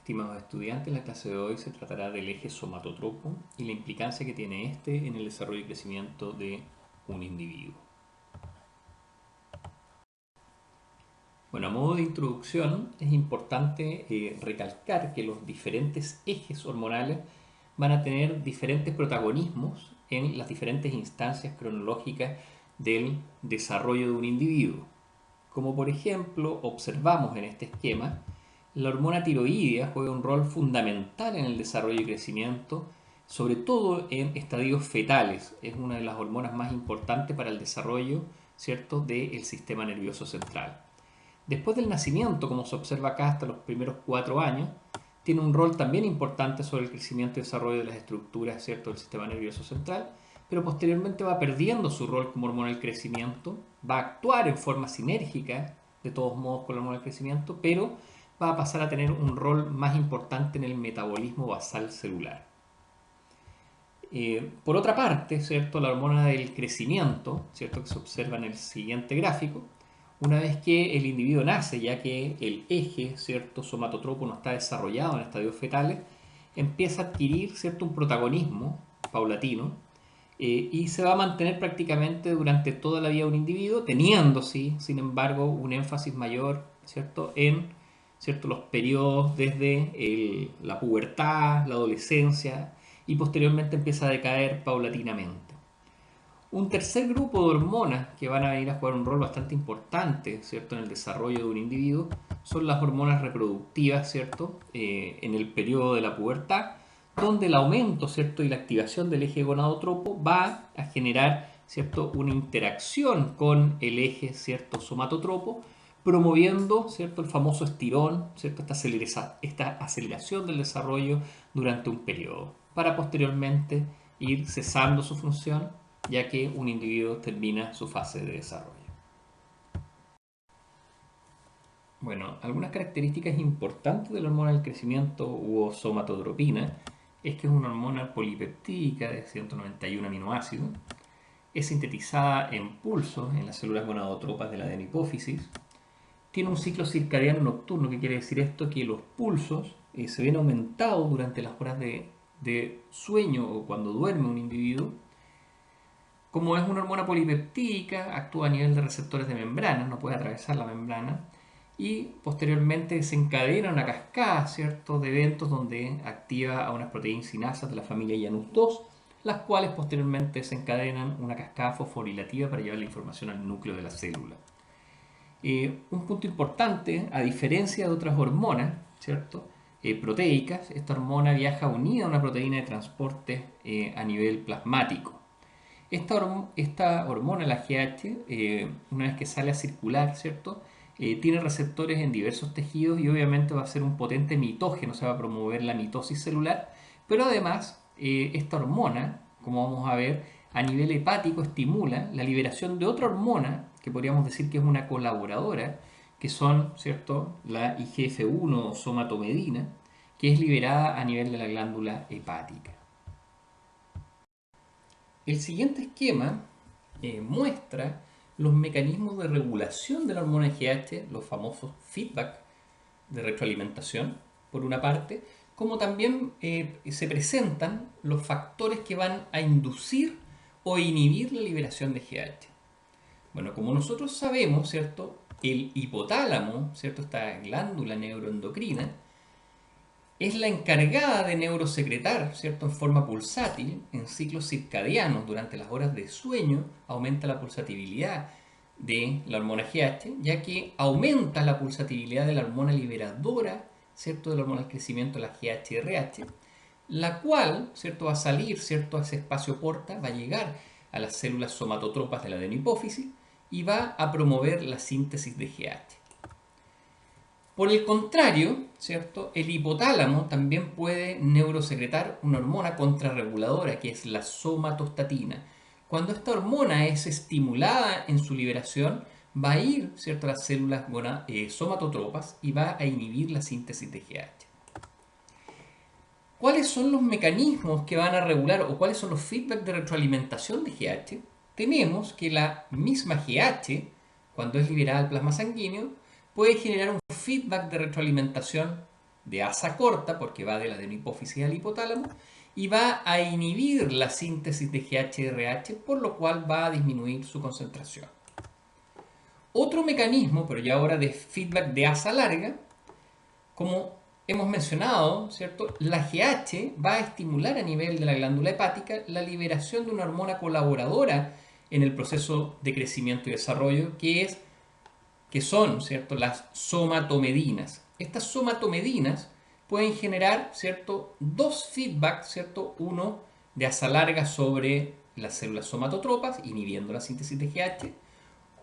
Estimados estudiantes, la clase de hoy se tratará del eje somatotropo y la implicancia que tiene este en el desarrollo y crecimiento de un individuo. Bueno, a modo de introducción es importante recalcar que los diferentes ejes hormonales van a tener diferentes protagonismos en las diferentes instancias cronológicas del desarrollo de un individuo. Como por ejemplo observamos en este esquema, la hormona tiroidea juega un rol fundamental en el desarrollo y crecimiento, sobre todo en estadios fetales. Es una de las hormonas más importantes para el desarrollo, ¿cierto?, del sistema nervioso central. Después del nacimiento, como se observa acá hasta los primeros 4 años, tiene un rol también importante sobre el crecimiento y desarrollo de las estructuras, ¿cierto?, del sistema nervioso central, pero posteriormente va perdiendo su rol como hormona del crecimiento, va a actuar en forma sinérgica, de todos modos, con la hormona del crecimiento, pero va a pasar a tener un rol más importante en el metabolismo basal celular. Por otra parte, ¿cierto?, la hormona del crecimiento, ¿cierto?, que se observa en el siguiente gráfico, una vez que el individuo nace, ya que el eje, ¿cierto?, somatotropo no está desarrollado en estadios fetales, empieza a adquirir, ¿cierto?, un protagonismo paulatino y se va a mantener prácticamente durante toda la vida de un individuo, teniendo, sí, sin embargo, un énfasis mayor, ¿cierto?, en, ¿cierto?, los periodos desde la pubertad, la adolescencia y posteriormente empieza a decaer paulatinamente. Un tercer grupo de hormonas que van a venir a jugar un rol bastante importante, ¿cierto?, en el desarrollo de un individuo son las hormonas reproductivas, ¿cierto?, en el periodo de la pubertad, donde el aumento, ¿cierto?, y la activación del eje gonadotropo va a generar, ¿cierto?, una interacción con el eje, ¿cierto?, somatotropo, promoviendo, ¿cierto?, el famoso estirón, ¿cierto?, esta aceleración del desarrollo durante un periodo, para posteriormente ir cesando su función, ya que un individuo termina su fase de desarrollo. Bueno, algunas características importantes de la hormona del crecimiento o somatotropina es que es una hormona polipeptídica de 191 aminoácidos, es sintetizada en pulso en las células gonadotropas de la adenohipófisis, tiene un ciclo circadiano nocturno. ¿Qué quiere decir esto? Que los pulsos se ven aumentados durante las horas de sueño o cuando duerme un individuo. Como es una hormona polipeptídica, actúa a nivel de receptores de membrana, no puede atravesar la membrana, y posteriormente desencadena una cascada, ¿cierto?, de eventos donde activa a unas proteínas sinasas de la familia Janus2, las cuales posteriormente desencadenan una cascada fosforilativa para llevar la información al núcleo de la célula. Un punto importante, a diferencia de otras hormonas, ¿cierto?, proteicas, esta hormona viaja unida a una proteína de transporte a nivel plasmático. Esta hormona, la GH, una vez que sale a circular, ¿cierto?, tiene receptores en diversos tejidos y obviamente va a ser un potente mitógeno, se va a promover la mitosis celular, pero además esta hormona, como vamos a ver, a nivel hepático estimula la liberación de otra hormona, que podríamos decir que es una colaboradora, que son, ¿cierto?, la IGF-1 o somatomedina, que es liberada a nivel de la glándula hepática. El siguiente esquema muestra los mecanismos de regulación de la hormona GH, los famosos feedback de retroalimentación, por una parte, como también se presentan los factores que van a inducir o inhibir la liberación de GH. Bueno, como nosotros sabemos, ¿cierto?, el hipotálamo, ¿cierto?, esta glándula neuroendocrina, es la encargada de neurosecretar, ¿cierto?, en forma pulsátil, en ciclos circadianos durante las horas de sueño, aumenta la pulsatividad de la hormona GH, ya que aumenta la pulsatividad de la hormona liberadora, ¿cierto?, de la hormona del crecimiento, la GHRH, la cual, ¿cierto?, va a salir, ¿cierto?, a ese espacio porta, va a llegar a las células somatotropas de la adenohipófisis y va a promover la síntesis de GH. Por el contrario, ¿cierto?, el hipotálamo también puede neurosecretar una hormona contrarreguladora que es la somatostatina. Cuando esta hormona es estimulada en su liberación, va a ir, ¿cierto?, a las células somatotropas y va a inhibir la síntesis de GH. ¿Cuáles son los mecanismos que van a regular o cuáles son los feedback de retroalimentación de GH? Tenemos que la misma GH, cuando es liberada al plasma sanguíneo, puede generar un feedback de retroalimentación de asa corta, porque va de la adenohipófisis al hipotálamo, y va a inhibir la síntesis de GHRH, por lo cual va a disminuir su concentración. Otro mecanismo, pero ya ahora de feedback de asa larga, como hemos mencionado, ¿cierto? La GH va a estimular a nivel de la glándula hepática la liberación de una hormona colaboradora en el proceso de crecimiento y desarrollo, que son, ¿cierto?, las somatomedinas. Estas somatomedinas pueden generar, ¿cierto?, dos feedbacks, ¿cierto? Uno de asa larga sobre las células somatotropas, inhibiendo la síntesis de GH,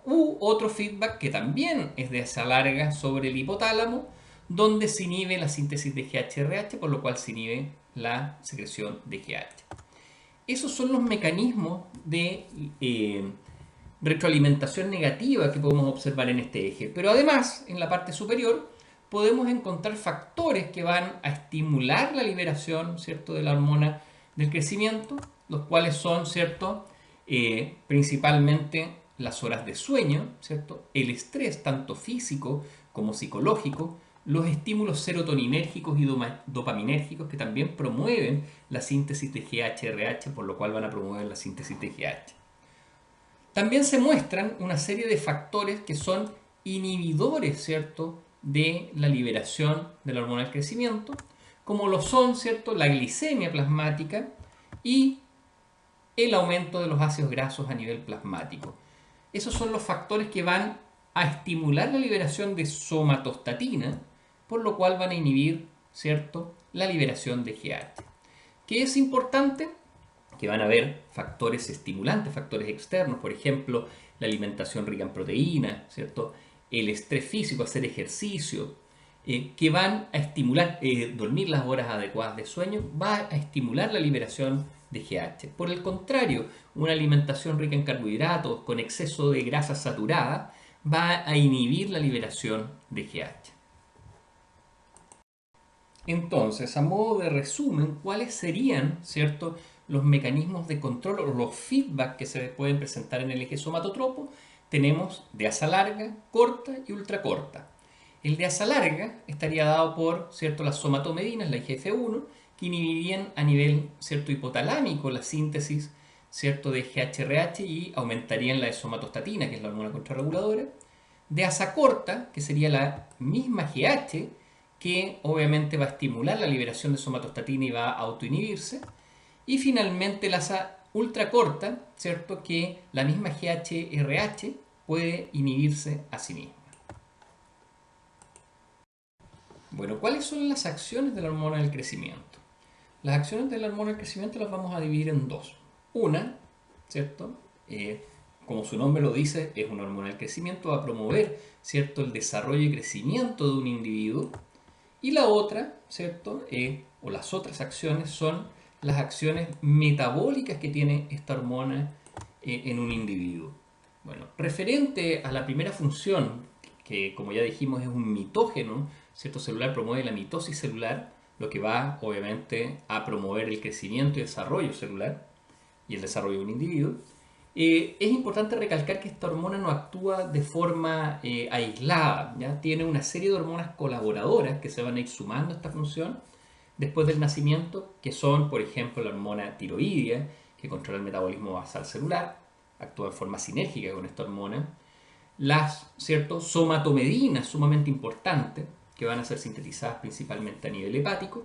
u otro feedback que también es de asa larga sobre el hipotálamo, donde se inhibe la síntesis de GHRH, por lo cual se inhibe la secreción de GH. Esos son los mecanismos de retroalimentación negativa que podemos observar en este eje. Pero además, en la parte superior, podemos encontrar factores que van a estimular la liberación, ¿cierto?, de la hormona del crecimiento, los cuales son, ¿cierto?, principalmente las horas de sueño, ¿cierto?, el estrés tanto físico como psicológico, los estímulos serotoninérgicos y dopaminérgicos que también promueven la síntesis de GHRH, por lo cual van a promover la síntesis de GH. También se muestran una serie de factores que son inhibidores, ¿cierto?, de la liberación de la hormona del crecimiento, como lo son, ¿cierto?, la glicemia plasmática y el aumento de los ácidos grasos a nivel plasmático. Esos son los factores que van a estimular la liberación de somatostatina, por lo cual van a inhibir, ¿cierto?, la liberación de GH. ¿Qué es importante? Que van a haber factores estimulantes, factores externos, por ejemplo, la alimentación rica en proteínas, ¿cierto?, el estrés físico, hacer ejercicio, que van a estimular, dormir las horas adecuadas de sueño, va a estimular la liberación de GH. Por el contrario, una alimentación rica en carbohidratos, con exceso de grasa saturada, va a inhibir la liberación de GH. Entonces, a modo de resumen, ¿cuáles serían, ¿cierto?, los mecanismos de control o los feedback que se pueden presentar en el eje somatotropo? Tenemos de asa larga, corta y ultracorta. El de asa larga estaría dado por, ¿cierto?, las somatomedinas, la IGF-1, que inhibirían a nivel, ¿cierto?, hipotalámico la síntesis, ¿cierto?, de GHRH y aumentarían la de somatostatina, que es la hormona contrarreguladora. De asa corta, que sería la misma GH, que obviamente va a estimular la liberación de somatostatina y va a autoinhibirse. Y finalmente la asa ultracorta, ¿cierto?, que la misma GHRH puede inhibirse a sí misma. Bueno, ¿cuáles son las acciones de la hormona del crecimiento? Las acciones de la hormona del crecimiento las vamos a dividir en dos. Una, ¿cierto?, como su nombre lo dice, es una hormona del crecimiento, va a promover, ¿cierto?, el desarrollo y crecimiento de un individuo. Y la otra, ¿cierto?, o las otras acciones son las acciones metabólicas que tiene esta hormona en un individuo. Bueno, referente a la primera función, que como ya dijimos es un mitógeno, ¿cierto?, celular, promueve la mitosis celular, lo que va obviamente a promover el crecimiento y desarrollo celular y el desarrollo de un individuo. Es importante recalcar que esta hormona no actúa de forma aislada, ¿ya? Tiene una serie de hormonas colaboradoras que se van a ir sumando a esta función después del nacimiento, que son, por ejemplo, la hormona tiroidea, que controla el metabolismo basal celular, actúa de forma sinérgica con esta hormona. Las, ¿cierto?, somatomedinas, sumamente importantes, que van a ser sintetizadas principalmente a nivel hepático,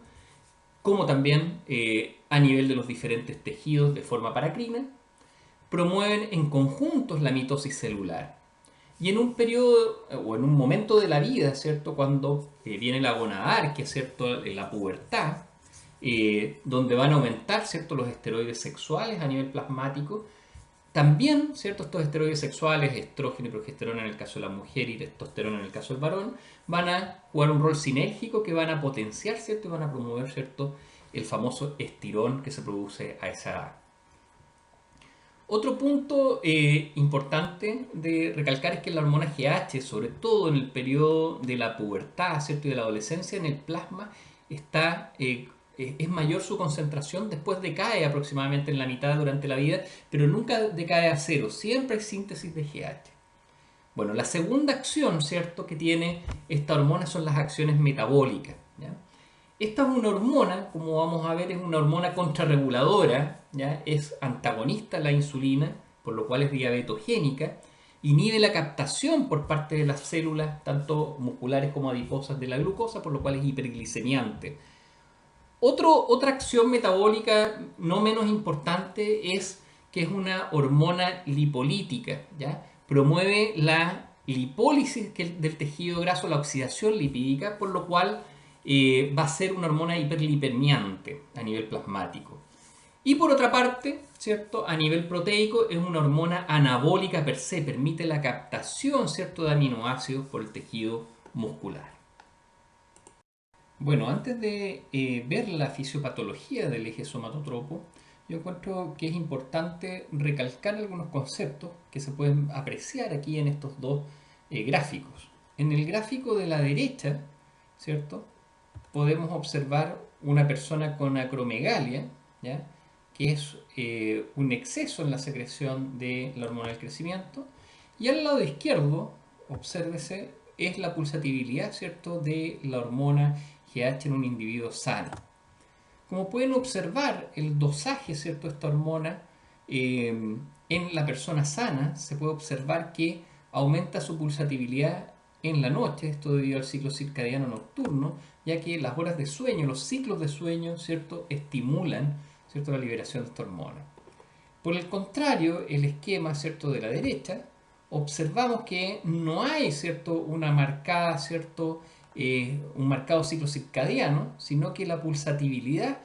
como también a nivel de los diferentes tejidos de forma paracrina, promueven en conjuntos la mitosis celular. Y en un periodo o en un momento de la vida, ¿cierto?, cuando viene la gonadarquia, ¿cierto?, la pubertad, donde van a aumentar, ¿cierto?, los esteroides sexuales a nivel plasmático, también, ¿cierto?, estos esteroides sexuales, estrógeno y progesterona en el caso de la mujer y testosterona en el caso del varón, van a jugar un rol sinérgico que van a potenciar, ¿cierto?, y van a promover, ¿cierto?, el famoso estirón que se produce a esa edad. Otro punto importante de recalcar es que la hormona GH, sobre todo en el periodo de la pubertad, ¿cierto?, y de la adolescencia, en el plasma es mayor su concentración, después decae aproximadamente en la mitad durante la vida, pero nunca decae a cero, siempre hay síntesis de GH. Bueno, la segunda acción, ¿cierto?, que tiene esta hormona son las acciones metabólicas, ¿ya? Esta es una hormona, como vamos a ver, es una hormona contrarreguladora, ¿ya? Es antagonista a la insulina, por lo cual es diabetogénica, inhibe la captación por parte de las células, tanto musculares como adiposas, de la glucosa, por lo cual es hiperglicemiante. Otra acción metabólica no menos importante es que es una hormona lipolítica, ¿ya? Promueve la lipólisis del tejido graso, la oxidación lipídica, por lo cual va a ser una hormona hiperlipermeante a nivel plasmático. Y por otra parte, ¿cierto? A nivel proteico es una hormona anabólica per se, permite la captación, ¿cierto?, de aminoácidos por el tejido muscular. Bueno, antes de ver la fisiopatología del eje somatotropo, yo encuentro que es importante recalcar algunos conceptos que se pueden apreciar aquí en estos dos gráficos. En el gráfico de la derecha, ¿cierto?, podemos observar una persona con acromegalia, ¿ya?, que es un exceso en la secreción de la hormona del crecimiento, y al lado izquierdo, obsérvese, es la pulsatividad, ¿cierto?, de la hormona GH en un individuo sano. Como pueden observar, el dosaje, ¿cierto?, de esta hormona en la persona sana, se puede observar que aumenta su pulsatividad en la noche, esto debido al ciclo circadiano nocturno, ya que las horas de sueño, los ciclos de sueño, ¿cierto?, estimulan, ¿cierto?, la liberación de esta hormona. Por el contrario, el esquema, ¿cierto?, de la derecha, observamos que no hay, ¿cierto?, una marcada, ¿cierto?, un marcado ciclo circadiano, sino que la pulsatividad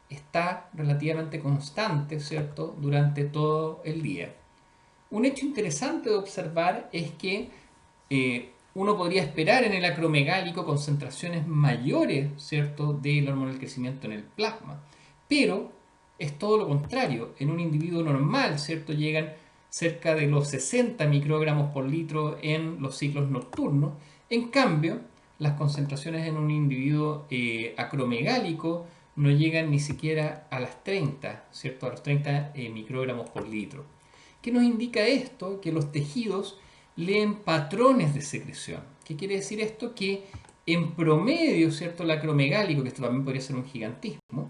está relativamente constante, ¿cierto?, durante todo el día. Un hecho interesante de observar es que uno podría esperar en el acromegálico concentraciones mayores, ¿cierto?, de la hormona del crecimiento en el plasma, pero es todo lo contrario. En un individuo normal, ¿cierto?, llegan cerca de los 60 microgramos por litro en los ciclos nocturnos. En cambio, las concentraciones en un individuo acromegálico no llegan ni siquiera a las 30, ¿cierto?, a los 30 microgramos por litro. ¿Qué nos indica esto? Que los tejidos leen patrones de secreción. ¿Qué quiere decir esto? Que en promedio, ¿cierto?, el acromegálico, que esto también podría ser un gigantismo,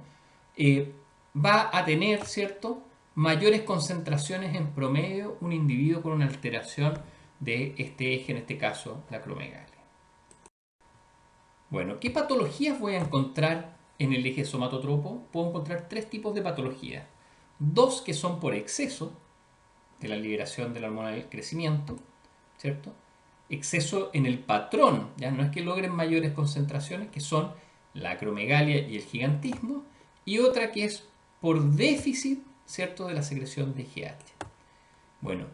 va a tener, ¿cierto?, mayores concentraciones en promedio un individuo con una alteración de este eje, en este caso la acromegalia. Bueno, ¿qué patologías voy a encontrar en el eje somatotropo? Puedo encontrar tres tipos de patologías. Dos que son por exceso de la liberación de la hormona del crecimiento, ¿cierto? Exceso en el patrón, ya no es que logren mayores concentraciones, que son la acromegalia y el gigantismo, y otra que es por déficit, ¿cierto?, de la secreción de GH. Bueno,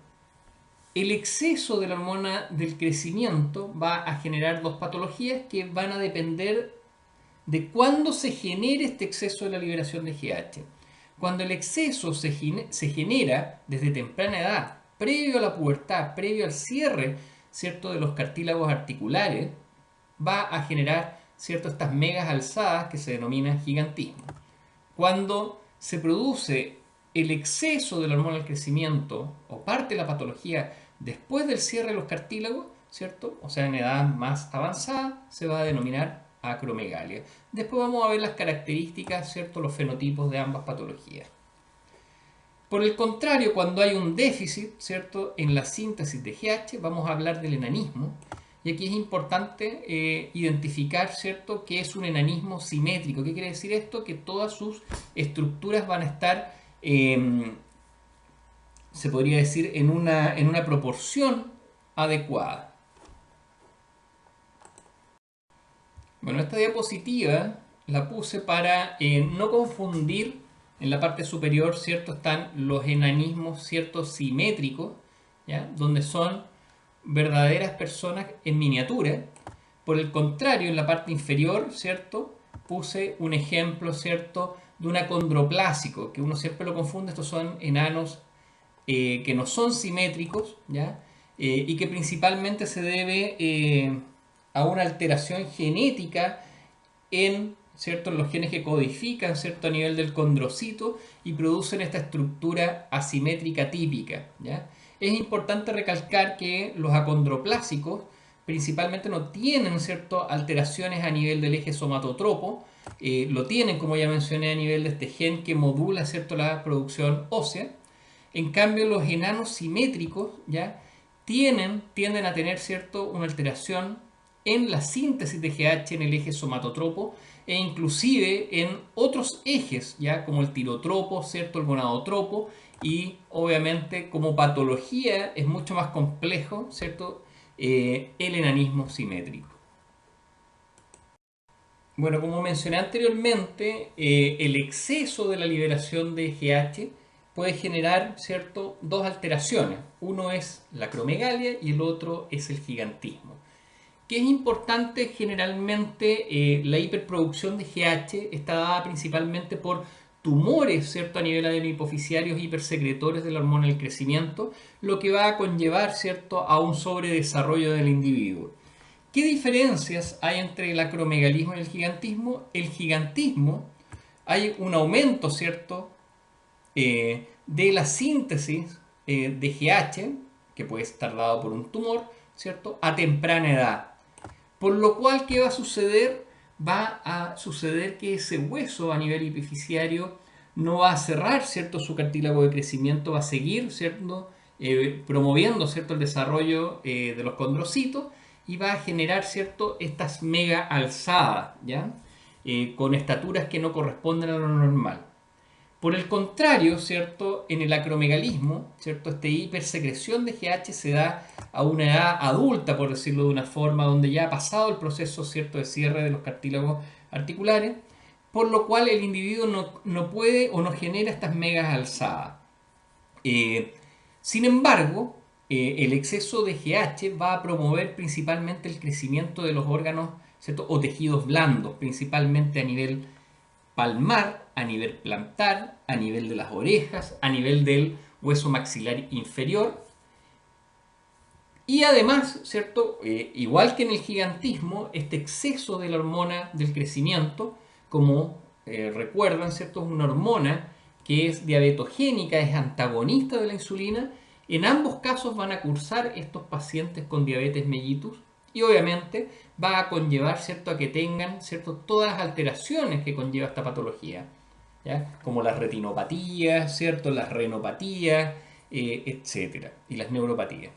el exceso de la hormona del crecimiento va a generar dos patologías que van a depender de cuándo se genere este exceso de la liberación de GH. Cuando el exceso se genera desde temprana edad, previo a la pubertad, previo al cierre, ¿cierto?, de los cartílagos articulares, va a generar, ¿cierto?, estas megas alzadas que se denominan gigantismo. Cuando se produce el exceso de la hormona del crecimiento o parte de la patología después del cierre de los cartílagos, ¿cierto?, o sea, en edad más avanzada, se va a denominar acromegalia. Después vamos a ver las características, ¿cierto?, los fenotipos de ambas patologías. Por el contrario, cuando hay un déficit, ¿cierto?, en la síntesis de GH, vamos a hablar del enanismo. Y aquí es importante identificar, ¿cierto?, que es un enanismo simétrico. ¿Qué quiere decir esto? Que todas sus estructuras van a estar, se podría decir, en una proporción adecuada. Bueno, esta diapositiva la puse para no confundir. En la parte superior, ¿cierto?, están los enanismos, ¿cierto?, simétricos, ¿ya?, donde son verdaderas personas en miniatura. Por el contrario, en la parte inferior, ¿cierto?, puse un ejemplo, ¿cierto?, de un acondroplásico, que uno siempre lo confunde. Estos son enanos que no son simétricos, ¿ya?, y que principalmente se debe a una alteración genética en, ¿cierto?, los genes que codifican, ¿cierto?, a nivel del condrocito y producen esta estructura asimétrica típica, ¿ya? Es importante recalcar que los acondroplásicos principalmente no tienen, ¿cierto?, alteraciones a nivel del eje somatotropo. Lo tienen, como ya mencioné, a nivel de este gen que modula, ¿cierto?, la producción ósea. En cambio, los enanos simétricos, ¿ya?, tienden a tener, ¿cierto?, una alteración en la síntesis de GH en el eje somatotropo e inclusive en otros ejes, ¿ya?, como el tirotropo, ¿cierto?, el gonadotropo, y obviamente como patología es mucho más complejo, ¿cierto?, el enanismo simétrico. Bueno, como mencioné anteriormente, el exceso de la liberación de GH puede generar, ¿cierto?, dos alteraciones. Uno es la acromegalia y el otro es el gigantismo. ¿Qué es importante? Generalmente la hiperproducción de GH está dada principalmente por tumores, ¿cierto?, a nivel adenohipoficiarios hipersecretores de la hormona del crecimiento, lo que va a conllevar, ¿cierto?, a un sobredesarrollo del individuo. ¿Qué diferencias hay entre el acromegalismo y el gigantismo? El gigantismo, hay un aumento, ¿cierto?, de la síntesis de GH, que puede estar dado por un tumor, ¿cierto?, a temprana edad. Por lo cual, ¿qué va a suceder? Va a suceder que ese hueso a nivel epificiario no va a cerrar, ¿cierto?, su cartílago de crecimiento, va a seguir, ¿cierto?, promoviendo, ¿cierto?, el desarrollo de los condrocitos, y va a generar, ¿cierto?, estas mega alzadas, ¿ya?, con estaturas que no corresponden a lo normal. Por el contrario, ¿cierto?, en el acromegalismo, ¿cierto?, esta hipersecreción de GH se da a una edad adulta, por decirlo de una forma, donde ya ha pasado el proceso, ¿cierto?, de cierre de los cartílagos articulares, por lo cual el individuo no puede o no genera estas megas alzadas. Sin embargo, el exceso de GH va a promover principalmente el crecimiento de los órganos, ¿cierto?, o tejidos blandos, principalmente a nivel palmar, a nivel plantar, a nivel de las orejas, a nivel del hueso maxilar inferior. Y además, ¿cierto?, igual que en el gigantismo, este exceso de la hormona del crecimiento, como recuerdan, ¿cierto?, es una hormona que es diabetogénica, es antagonista de la insulina. En ambos casos van a cursar estos pacientes con diabetes mellitus, y obviamente va a conllevar, ¿cierto?, a que tengan, ¿cierto?, todas las alteraciones que conlleva esta patología, ¿ya?, como las retinopatías, ¿cierto?, las renopatías, etcétera, y las neuropatías.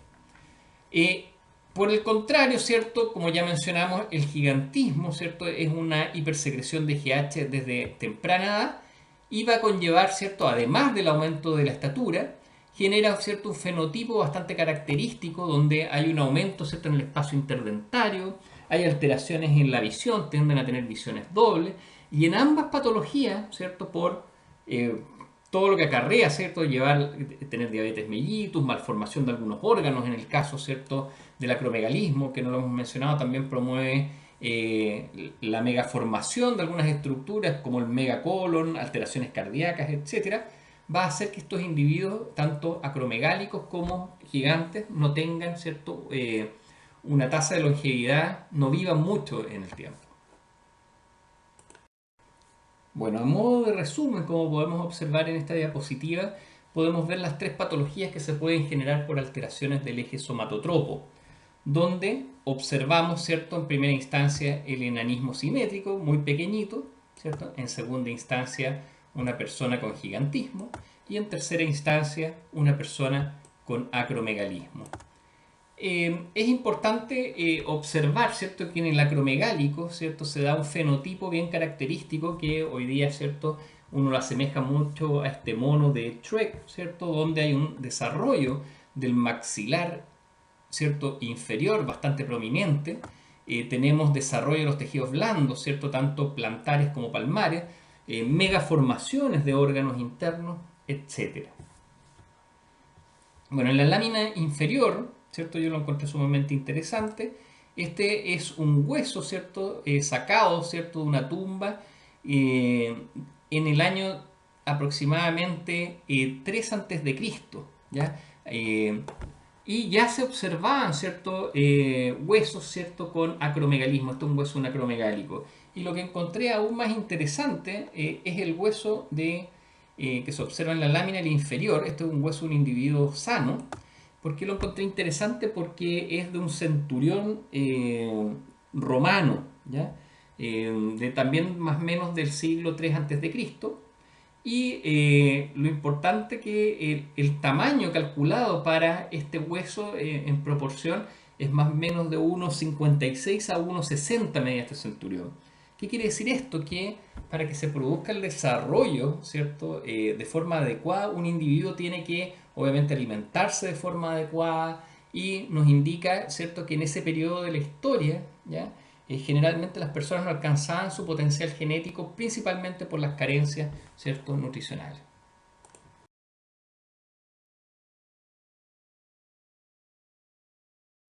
Por el contrario, ¿cierto?, como ya mencionamos, el gigantismo, ¿cierto?, es una hipersecreción de GH desde temprana edad, y va a conllevar, ¿cierto?, además del aumento de la estatura, genera, ¿cierto?, un fenotipo bastante característico donde hay un aumento, ¿cierto?, en el espacio interdentario, hay alteraciones en la visión, tienden a tener visiones dobles, y en ambas patologías, ¿cierto?, por todo lo que acarrea, ¿cierto?, tener diabetes mellitus, malformación de algunos órganos, en el caso, ¿cierto?, del acromegalismo, que no lo hemos mencionado, también promueve la megaformación de algunas estructuras como el megacolon, alteraciones cardíacas, etcétera, va a hacer que estos individuos, tanto acromegálicos como gigantes, no tengan, ¿cierto?, una tasa de longevidad, no vivan mucho en el tiempo. Bueno, a modo de resumen, como podemos observar en esta diapositiva, podemos ver las tres patologías que se pueden generar por alteraciones del eje somatotropo, donde observamos, ¿cierto?, en primera instancia el enanismo simétrico, muy pequeñito, ¿cierto?, en segunda instancia una persona con gigantismo, y en tercera instancia una persona con acromegalismo. Es importante observar, ¿cierto?, que en el acromegálico, ¿cierto?, se da un fenotipo bien característico que hoy día, ¿cierto?, uno lo asemeja mucho a este mono de Shrek, ¿cierto?, donde hay un desarrollo del maxilar, ¿cierto?, inferior bastante prominente. Tenemos desarrollo de los tejidos blandos, ¿cierto?, tanto plantares como palmares, megaformaciones de órganos internos, etc. Bueno, en la lámina inferior, ¿cierto?, yo lo encontré sumamente interesante. Este es un hueso, ¿cierto?, sacado, ¿cierto?, de una tumba en el año aproximadamente 3 antes de Cristo, ¿ya? Y ya se observaban, ¿cierto?, huesos, ¿cierto?, con acromegalismo. Este es un hueso un acromegálico. Y lo que encontré aún más interesante es el hueso que se observa en la lámina inferior. Este es un hueso de un individuo sano, ¿Por qué lo encontré interesante? Porque es de un centurión romano, ¿ya? De también más o menos del siglo III antes de Cristo. Y lo importante que el tamaño calculado para este hueso en proporción es más o menos de 1,56 a 1,60 media este centurión. ¿Qué quiere decir esto? Que para que se produzca el desarrollo, ¿cierto? De forma adecuada, un individuo tiene que, obviamente, alimentarse de forma adecuada y nos indica, ¿cierto?, que en ese periodo de la historia, ¿ya? Generalmente las personas no alcanzaban su potencial genético principalmente por las carencias, ¿cierto?, nutricionales.